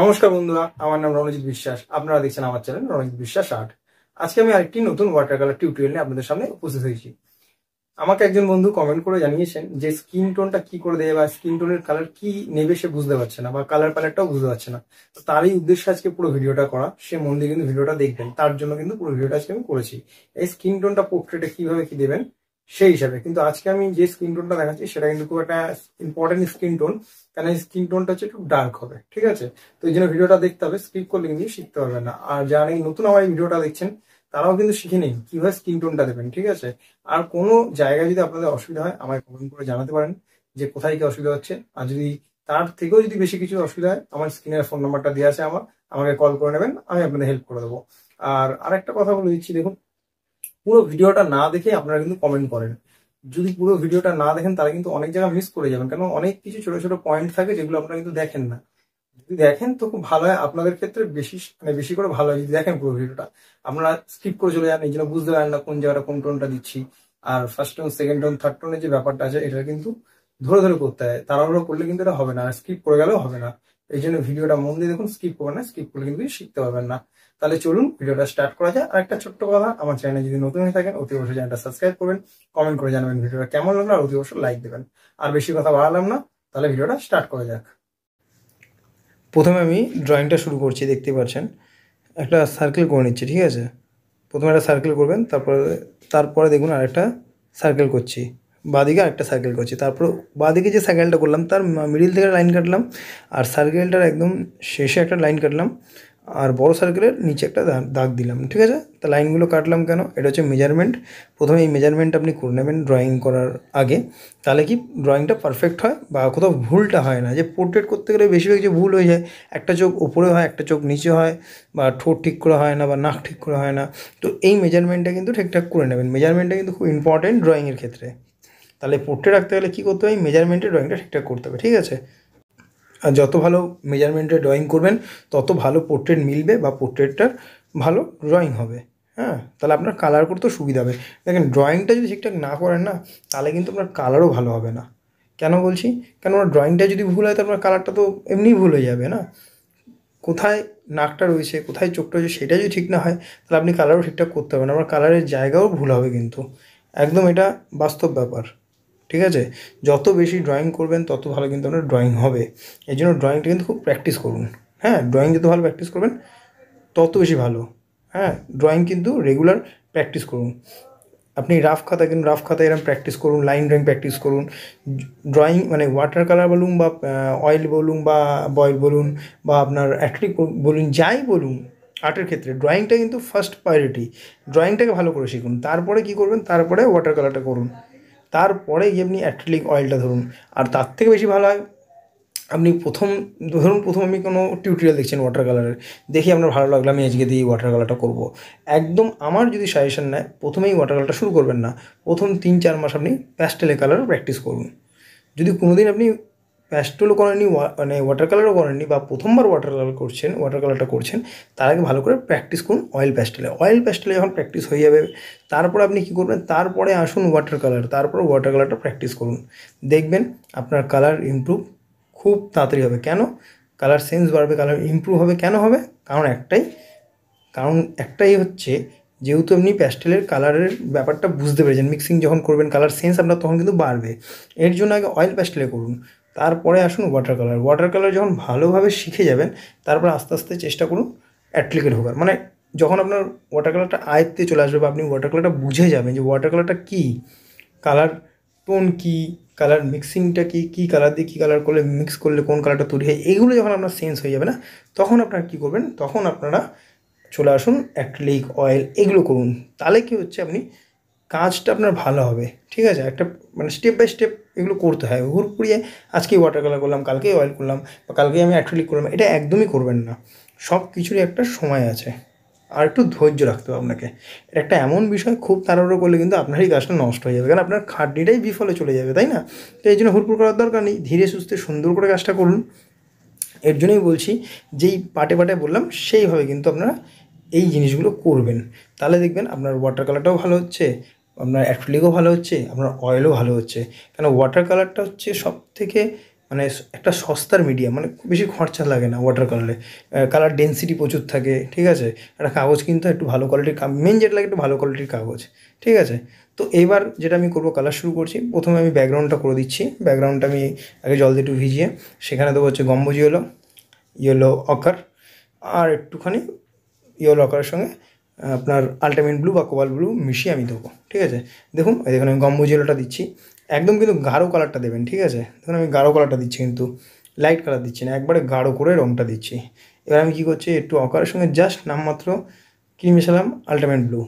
নমস্কার বন্ধুরা, আমার নাম রণজিৎ বিশ্বাস। আপনারা দেখছেন আমার চ্যানেল রণজিৎ বিশ্বাস আর্ট। আজকে আমি আরেকটি নতুন ওয়াটার কালার টিউটোরিয়াল নিয়ে আপনাদের সামনে উপস্থিত হয়েছি। আমাকে একজন বন্ধু কমেন্ট করে জানিয়েছেন যে স্কিন টোনটা কি করে দেবে বা স্কিন টোনের কালার কি নেবে সে বুঝতে পারছে না, বা কালার প্যালেটটাও বুঝতে পারছে না। তো তারই উদ্দেশ্যে আজকে পুরো ভিডিওটা করা। সে মন দিয়ে কিন্তু ভিডিওটা দেখবেন, তার জন্য কিন্তু পুরো ভিডিওটা আজকে আমি করেছি। এই স্কিন টোনটা পোর্ট্রেটে কিভাবে কি দেবেন সেই হিসাবে। কিন্তু আজকে আমি যে স্কিন টোনটা দেখাচ্ছি সেটা কিন্তু খুব একটা ইম্পর্টেন্ট স্কিন টোন, কারণ এই স্কিন টোনটা হচ্ছে একটু ডার্ক হবে, ঠিক আছে? তো এই জন্য ভিডিওটা দেখতে হবে, স্কিপ করলে কিন্তু শিখতে পারবেন না। আর যারা এই নতুন আমার এই ভিডিওটা দেখছেন তারাও কিন্তু শিখে নিন কিভাবে স্কিন টোনটা দেবেন, ঠিক আছে? আর কোনো জায়গায় যদি আপনাদের অসুবিধা হয় আমায় কমেন্ট করে জানাতে পারেন যে কোথায় কি অসুবিধা হচ্ছে। আর যদি তার থেকেও যদি বেশি কিছু অসুবিধা হয়, আমার স্ক্রিনের ফোন নাম্বারটা দেওয়া আছে, আমাকে কল করে নেবেন, আমি আপনাদের হেল্প করে দেবো। আর আরেকটা কথা বলে দিচ্ছি, দেখুন, পুরো ভিডিওটা না দেখে আপনারা কিন্তু কমেন্ট করেন। যদি পুরো ভিডিওটা না দেখেন তাহলে কিন্তু অনেক জায়গা মিস করে যাবেন, কারণ অনেক কিছু ছোট ছোট পয়েন্ট থাকে যেগুলো আপনারা কিন্তু দেখেন না। যদি দেখেন তো খুব ভালো হয়, আপনাদের ক্ষেত্রে বেশি বেশি করে ভালো হয় যদি দেখেন পুরো ভিডিওটা। আপনারা স্কিপ করে চলে যান, এই জন্য বুঝতে পারেন না কোন জায়গাটা কোন টোনটা দিচ্ছি। আর first tone, second tone, third টোনের যে ব্যাপারটা আছে এটা কিন্তু ধরে ধরে করতে হয়। তাড়াহুড়ো করলে কিন্তু এটা হবে না, আর স্কিপ করে গেলেও হবে না। এই জন্য ভিডিওটা মন দিয়ে দেখুন, স্কিপ করবেন না। স্কিপ করলে কিন্তু শিখতে পারবেন না। তাহলে চলুন ভিডিওটা স্টার্ট করা যায়। আর একটা ছোট্ট কথা, আমার চ্যানেলে যদি নতুন হয়ে থাকেন অতি অবশ্যই চ্যানেলটা সাবস্ক্রাইব করবেন, কমেন্ট করে জানাবেন ভিডিওটা কেমন লাগলো, আর অতি অবশ্যই লাইক দেবেন। আর বেশি কথা বাড়ালাম না, তাহলে ভিডিওটা স্টার্ট করা যাক। প্রথমে আমি ড্রয়িংটা শুরু করছি, দেখতে পাচ্ছেন একটা সার্কেল করে নিচ্ছি, ঠিক আছে? প্রথমে একটা সার্কেল করবেন, তারপরে দেখুন আরেকটা সার্কেল করছি, বাঁদিকে আরেকটা সার্কেল করছি। তারপর বাঁদিকে যে সার্কেলটা করলাম তার মিডিল থেকে লাইন কাটলাম, আর সার্কেলটার একদম শেষে একটা লাইন কাটলাম, আর বড় সার্কেলের নিচে একটা দাগ দিলাম, ঠিক আছে? তা লাইনগুলো কাটলাম কেন? এটা হচ্ছে মেজারমেন্ট। প্রথমে এই মেজারমেন্ট আপনি করে নেবেন ড্রয়িং করার আগে, তাহলে কি ড্রয়িংটা পারফেক্ট হয় বা কোথাও ভুলটা হয় না। যে পোর্ট্রেট করতে গেলে বেশিরভাগ যে ভুল হয়ে যায়, একটা চোখ উপরে হয়, একটা চোখ নিচে হয়, বা ঠোঁট ঠিক করে হয় না, বা নাক ঠিক করে হয় না। তো এই মেজারমেন্টটা কিন্তু ঠিকঠাক করে নেবেন। মেজারমেন্টটা কিন্তু খুব ইম্পর্টেন্ট ড্রয়িংয়ের ক্ষেত্রে। তাহলে পোর্ট্রেট রাখতে গেলে কী করতে হবে? মেজারমেন্টে ড্রয়িংটা ঠিকঠাক করতে হবে, ঠিক আছে? আর যত ভালো মেজারমেন্টে ড্রয়িং করবেন তত ভালো পোর্ট্রেট মিলবে, বা পোর্ট্রেটটার ভালো ড্রয়িং হবে। হ্যাঁ, তাহলে আপনার কালার করতেও সুবিধা হবে। দেখেন, ড্রয়িংটা যদি ঠিকঠাক না করেন না, তাহলে কিন্তু আপনার কালারও ভালো হবে না। কেন বলছি? কেন, ড্রয়িংটা যদি ভুল হয় তো আপনার কালারটা তো এমনিই ভুল হয়ে যাবে না। কোথায় নাকটা রয়েছে, কোথায় চোখটা রয়েছে, সেটা যদি ঠিক না হয় তাহলে আপনি কালারও ঠিকঠাক করতে পারবেন না। আপনার কালারের জায়গাও ভুল হবে কিন্তু। একদম এটা বাস্তব ব্যাপার, ঠিক আছে? যত বেশি ড্রয়িং করবেন তত ভালো কিন্তু আপনার ড্রয়িং হবে। এই জন্য ড্রয়িংটা কিন্তু খুব প্র্যাকটিস করুন। হ্যাঁ, ড্রয়িং যত ভালো প্র্যাকটিস করবেন তত বেশি ভালো। হ্যাঁ, ড্রয়িং কিন্তু রেগুলার প্র্যাকটিস করুন। আপনি রাফ খাতায় এরকম প্র্যাকটিস করুন, লাইন ড্রয়িং প্র্যাকটিস করুন। ড্রয়িং মানে ওয়াটার কালার বলুন, বা অয়েল বলুন, বা বয়েল বলুন, বা আপনার অ্যাক্রিলিক বলুন, যাই বলুন, আর্টের ক্ষেত্রে ড্রয়িংটা কিন্তু ফার্স্ট প্রায়োরিটি। ড্রয়িংটাকে ভালো করে শিখুন, তারপরে কী করবেন? তারপরে ওয়াটার কালারটা করুন, তারপরে গিয়ে আপনি অ্যাক্রিলিক অয়েলটা ধরুন। আর তার থেকে বেশি ভালো হয় আপনি প্রথম আমি কোনো টিউটোরিয়াল দেখছেন ওয়াটার কালারের, দেখি আপনার ভালো লাগলো, আমি আজকে দিয়ে ওয়াটার কালারটা করবো। একদম আমার যদি সাজেশন নেয়, প্রথমেই ওয়াটার কালারটা শুরু করবেন না। প্রথম 3-4 মাস আপনি প্যাস্টেলে কালার প্র্যাকটিস করুন। যদি কোনোদিন আপনি প্যাস্টেলও করেননি, মানে ওয়াটার কালারও করেননি, বা প্রথমবার ওয়াটার কালারটা করছেন, তার আগে ভালো করে প্র্যাকটিস করুন অয়েল প্যাস্টেলে যখন প্র্যাকটিস হয়ে যাবে, তারপরে আপনি কী করবেন? তারপরে আসুন ওয়াটার কালার, তারপরে ওয়াটার কালারটা প্র্যাকটিস করুন। দেখবেন আপনার কালার ইমপ্রুভ খুব তাড়াতাড়ি হবে। কেন? কালার সেন্স বাড়বে, কালার ইমপ্রুভ হবে। কেন হবে? কারণ একটাই হচ্ছে, যেহেতু আপনি প্যাস্টেলের কালারের ব্যাপারটা বুঝতে পেরেছেন, মিক্সিং যখন করবেন কালার সেন্স আপনার তখন কিন্তু বাড়বে। এর জন্য আগে অয়েল প্যাস্টেলে করুন, তারপরে আসুন ওয়াটার কালার যখন ভালোভাবে শিখে যাবেন, তারপর আস্তে আস্তে চেষ্টা করুন অ্যাক্রিলিকে ঢোকার। মানে যখন আপনার ওয়াটার কালারটা আয়ত্তে চলে আসবে, বা আপনি ওয়াটার কালারটা বুঝে যাবেন যে ওয়াটার কালারটা কী, কালার টোন কী, কালার মিক্সিংটা কী কালার দিয়ে কী কালার করলে মিক্স করলে কোন কালারটা তৈরি হয়, এগুলো যখন আপনার সেন্স হয়ে যাবে না, তখন আপনারা কী করবেন? তখন আপনারা চলে আসুন অ্যাক্রিলিক, অয়েল, এগুলো করুন। তাহলে কী হচ্ছে, আপনি কাজটা আপনার ভালো হবে, ঠিক আছে? একটা মানে স্টেপ বাই স্টেপ এগুলো করতে হয়। হুড়পুড়িয়ে আজকে ওয়াটার কালার করলাম, কালকে অয়েল করলাম, বা কালকে আমি অ্যাক্রিলিক করলাম, এটা একদমই করবেন না। সব কিছুরই একটা সময় আছে, আর একটু ধৈর্য রাখতে হবে আপনাকে। এটা একটা এমন বিষয়, খুব তাড়াহুড়ো করলে কিন্তু আপনারই কাজটা নষ্ট হয়ে যাবে, কারণ আপনার খাটনিটাই বিফলে চলে যাবে, তাই না? তো এই জন্য হুড়পুড় করার দরকার নেই, ধীরে সুস্থে সুন্দর করে কাজটা করুন। এর জন্যই বলছি, যেই পাটে বললাম সেইভাবে কিন্তু আপনারা এই জিনিসগুলো করবেন। তাহলে দেখবেন আপনার ওয়াটার কালারটাও ভালো হচ্ছে, আপনার অ্যাক্রিলিকও ভালো হচ্ছে, আপনার অয়েলও ভালো হচ্ছে। কেন, ওয়াটার কালারটা হচ্ছে সবথেকে মানে একটা সস্তার মিডিয়াম, মানে বেশি খরচা লাগে না ওয়াটার কালারে, কালার ডেন্সিটি প্রচুর থাকে, ঠিক আছে। একটা কাগজ কিন্তু একটু ভালো কোয়ালিটির, মেন যেটা লাগে একটু ভালো কোয়ালিটির কাগজ, ঠিক আছে। তো এইবার যেটা আমি করবো, কালার শুরু করছি। প্রথমে আমি ব্যাকগ্রাউন্ডটা করে দিচ্ছি। ব্যাকগ্রাউন্ডটা আমি আগে জল দিয়ে একটু ভিজিয়ে সেখানে দেবো হচ্ছে গম্বুজ ইয়েলো অকার, আর একটুখানি ইয়েলো অকারের সঙ্গে আপনার আল্টিমেট ব্লু বা কোবাল্ট ব্লু মিশিয়ে আমি দেবো, ঠিক আছে। দেখুন এখানে আমি গম্বুজ ইয়েলোটা দিচ্ছি, একদম কিন্তু গাঢ় কালারটা দেবেন, ঠিক আছে। দেখুন আমি গাঢ় কালারটা দিচ্ছি, কিন্তু লাইট কালার দিচ্ছি না, একবারে গাঢ় করে রঙটা দিচ্ছি। এবার আমি কী করছি, একটু অকারের সঙ্গে জাস্ট নামমাত্র কী মিশালাম, আল্টিমেট ব্লু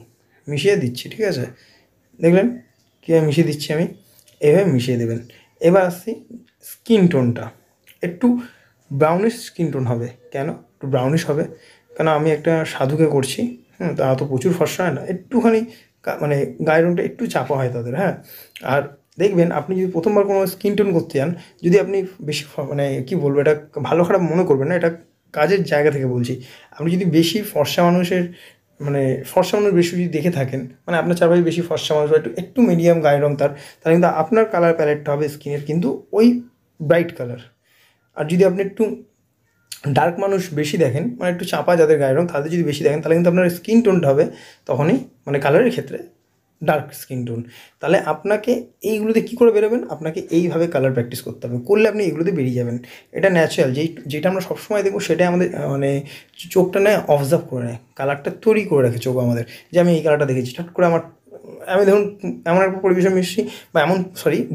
মিশিয়ে দিচ্ছি, ঠিক আছে। দেখলেন কীভাবে মিশিয়ে দিচ্ছি আমি, এভাবে মিশিয়ে দেবেন। এবার আসছি স্কিন টোনটা, একটু ব্রাউনিশ স্কিন টোন হবে। কেন একটু ব্রাউনিশ হবে, কেন আমি একটা সাধুকে করছি, তারা তো প্রচুর ফর্সা হয় না, একটুখানি মানে গায়ের রঙটা একটু চাপা হয় তাদের, হ্যাঁ। আর দেখবেন আপনি যদি প্রথমবার কোনো স্কিন টোন করতে যান, যদি আপনি বেশি মানে কী বলবো, এটা ভালো খারাপ মনে করবেন না, এটা কাজের জায়গা থেকে বলছি। আপনি যদি বেশি ফর্সা মানুষের মানে ফর্সা মানুষ বেশি যদি দেখে থাকেন, মানে আপনার চারপাশে বেশি ফর্সা মানুষ বা একটু মিডিয়াম গায়ের রঙ তাহলে কিন্তু আপনার কালার প্যালেটটা হবে স্কিনের কিন্তু ওই ব্রাইট কালার। আর যদি আপনি একটু ডার্ক মানুষ বেশি দেখেন, মানে একটু চাপা যাদের গায়ের রঙ, তাদের যদি বেশি দেখেন, তাহলে কিন্তু আপনার স্কিন টোনটা হবে তখনই মানে কালারের ক্ষেত্রে ডার্ক স্কিন টোন। তাহলে আপনাকে এইগুলোতে কী করে বেরোবেন, আপনাকে এইভাবে কালার প্র্যাকটিস করতে হবে, করলে আপনি এগুলোতে বেরিয়ে যাবেন। এটা ন্যাচারাল, যেটা আমরা সবসময় দেখবো সেটাই আমাদের মানে চোখটা নেয়, অবজার্ভ করে নেয়, কালারটা তৈরি করে রাখে চোখ আমাদের, যে আমি এই কালারটা দেখেছি, ঠাট করে আমি ধরুন এমন একটা পরিবেশে মিশছি, বা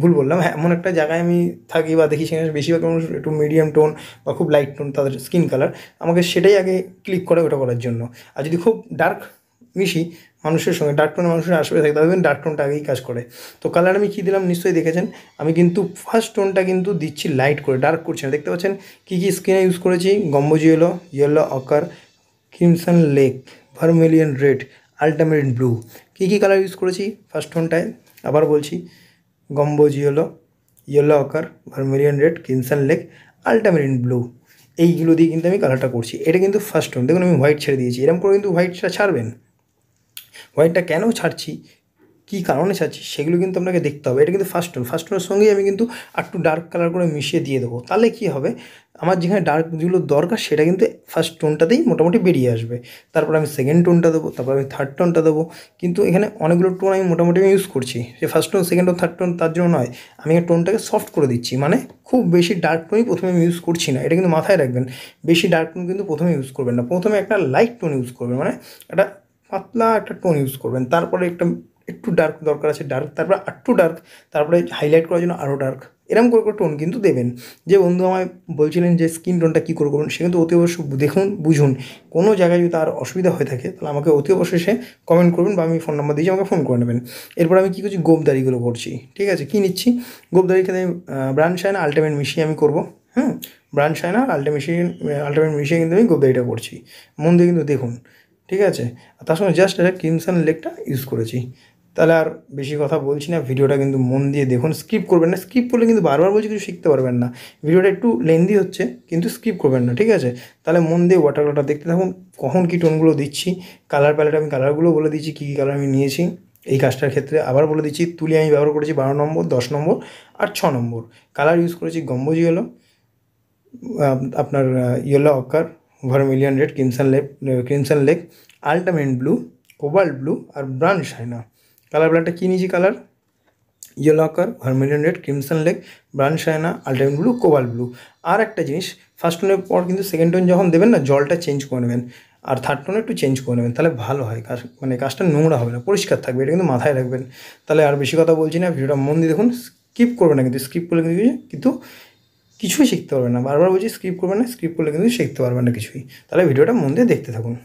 ভুল বললাম, হ্যাঁ, এমন একটা জায়গায় আমি থাকি বা দেখি, সেখানে বেশিরভাগ মানুষ একটু মিডিয়াম টোন বা খুব লাইট টোন তাদের স্কিন কালার, আমাকে সেটাই আগে ক্লিক করে ওটা করার জন্য। আর যদি খুব ডার্ক মিশি মানুষের সঙ্গে, ডার্ক টোনের মানুষের আশেপাশে থাকে, তাদের ডার্ক টোনটা আগেই কাজ করে। তো কালার আমি কী দিলাম নিশ্চয়ই দেখেছেন, আমি কিন্তু ফার্স্ট টোনটা কিন্তু দিচ্ছি লাইট করে, ডার্ক করছি না। দেখতে পাচ্ছেন কী কী স্কিনে ইউজ করেছি, gamboge yellow ochre, crimson lake, vermilion red, ultimate blue. কী কী কালার ইউজ করেছি ফার্স্ট টোনটায় আবার বলছি, gamboge yellow ochre, vermilion red, crimson lake, ultimate blue. এইগুলো দিয়ে কিন্তু আমি কালারটা করছি। এটা কিন্তু ফার্স্ট টোন। দেখুন আমি হোয়াইট ছেড়ে দিয়েছি, এরকম করে কিন্তু হোয়াইটটা ছাড়বেন। হোয়াইটটা কেন ছাড়ছি, কী কারণে ছাড়ছি, সেগুলো কিন্তু আপনাকে দেখতে হবে। এটা কিন্তু ফার্স্ট টোনের সঙ্গেই আমি কিন্তু একটু ডার্ক কালার করে মিশিয়ে দিয়ে দেবো। তাহলে কী হবে, আমার যেখানে ডার্ক যেগুলো দরকার সেটা কিন্তু ফার্স্ট টোনটাতেই মোটামুটি বেরিয়ে আসবে। তারপর আমি সেকেন্ড টোনটা দেবো, তারপর আমি থার্ড টোনটা দেবো। কিন্তু এখানে অনেকগুলো টোন আমি মোটামুটি ইউজ করছি, যে first tone, second tone, third tone তার জন্য নয়, আমি টোনটাকে সফট করে দিচ্ছি। মানে খুব বেশি ডার্ক টোনই প্রথমে আমি ইউজ করছি না, এটা কিন্তু মাথায় রাখবেন। বেশি ডার্ক টোন কিন্তু প্রথমে ইউজ করবেন না, প্রথমে একটা লাইট টোন ইউজ করবেন, মানে একটা পাতলা একটা টোন ইউজ করবেন। তারপরে একটু ডার্ক দরকার আছে, ডার্ক, তারপরে একটু ডার্ক, তারপরে হাইলাইট করার জন্য আরও ডার্ক, এরকম করে টোন কিন্তু দেবেন। যে বন্ধু আমায় বলছিলেন যে স্কিন টোনটা কী করে করবেন, সে কিন্তু অতি অবশ্যই দেখুন, বুঝুন। কোনো জায়গায় যদি তার অসুবিধা হয়ে থাকে তাহলে আমাকে অতি অবশ্যই সে কমেন্ট করবেন, বা আমি ফোন নাম্বার দিয়েছি, আমাকে ফোন করে নেবেন। এরপর আমি কী করছি, গোপদারিগুলো করছি, ঠিক আছে। কী নিচ্ছি, গোপদারির ক্ষেত্রে ব্রাউন শাইনা আল্টিমেট মিশিয়ে আমি করবো, ব্রাউন শাইনা আল্টিমেট মিশিয়ে কিন্তু আমি গোপদারিটা করছি। মন দিয়ে কিন্তু দেখুন, ঠিক আছে। তার সঙ্গে জাস্ট একটা ক্রিমসন লেকটা ইউজ করেছি। তাহলে আর বেশি কথা বলছি না, ভিডিওটা কিন্তু মন দিয়ে দেখুন, স্কিপ করবেন না। স্কিপ করলে কিন্তু বারবার বলছি কিছু শিখতে পারবেন না। ভিডিওটা একটু লেন্দি হচ্ছে, কিন্তু স্কিপ করবেন না, ঠিক আছে। তাহলে মন দিয়ে ওয়াটার কালারটা দেখতে থাকুন, কখন কী টোনগুলো দিচ্ছি। কালার প্যালেট আমি কালারগুলো বলে দিচ্ছি, কী কী কালার আমি নিয়েছি এই কাজটার ক্ষেত্রে। আবার বলে দিচ্ছি, তুলি আমি ব্যবহার করেছি 12 নম্বর, 10 নম্বর আর 6 নম্বর। কালার ইউজ করেছি গম্বুজ আপনার yellow ochre, vermilion red, crimson lake, ultimate blue, cobalt blue আর ব্রাউন শাইনা। কালার প্যালেটটা কী নিয়েছি, colour yellow ochre, vermilion red, crimson lake, brown sienna, ultimate blue, cobalt blue. আর একটা জিনিস, ফার্স্ট টোনের পর কিন্তু সেকেন্ড টোন যখন দেবেন না, জলটা চেঞ্জ করে নেবেন, আর থার্ড টোনে একটু চেঞ্জ করে নেবেন, তাহলে ভালো হয় কাজ, মানে কাজটা নোংরা হবে না, পরিষ্কার থাকবে। এটা কিন্তু মাথায় রাখবেন। তাহলে আর বেশি কথা বলছি না, ভিডিওটা মন দিয়ে দেখুন, স্কিপ করবে না, কিন্তু স্কিপ করলে কিন্তু কিছুই শিখতে পারবেন না। বারবার বলছি স্কিপ করবেন না, স্কিপ করলে কিন্তু শিখতে পারবেন না কিছুই। তাহলে ভিডিওটা মন দিয়ে দেখতে থাকুন।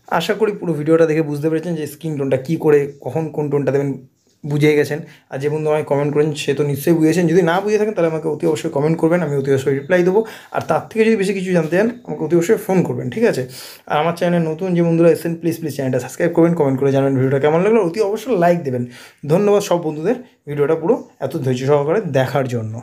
আশা করি পুরো ভিডিওটা দেখে বুঝতে পেরেছেন যে স্কিন টোনটা কী করে কখন কোন টোনটা দেবেন, বুঝে গেছেন। আর যে বন্ধু আমায় কমেন্ট করেন সে তো নিশ্চয়ই বুঝেছেন, যদি না বুঝে থাকেন তাহলে আমাকে অতি অবশ্যই কমেন্ট করবেন, আমি অতি অবশ্যই রিপ্লাই দেবো। আর তার থেকে যদি বেশি কিছু জানতে চান আমাকে অতি অবশ্যই ফোন করবেন, ঠিক আছে? আর আমার চ্যানেলে নতুন যে বন্ধুরা এসেছেন প্লিজ চ্যানেলটা সাবস্ক্রাইব করবেন, কমেন্ট করে জানাবেন ভিডিওটা কেমন লাগলো, অতি অবশ্যই লাইক দেবেন। ধন্যবাদ সব বন্ধুদের ভিডিওটা পুরো এত ধৈর্য সহকারে দেখার জন্য।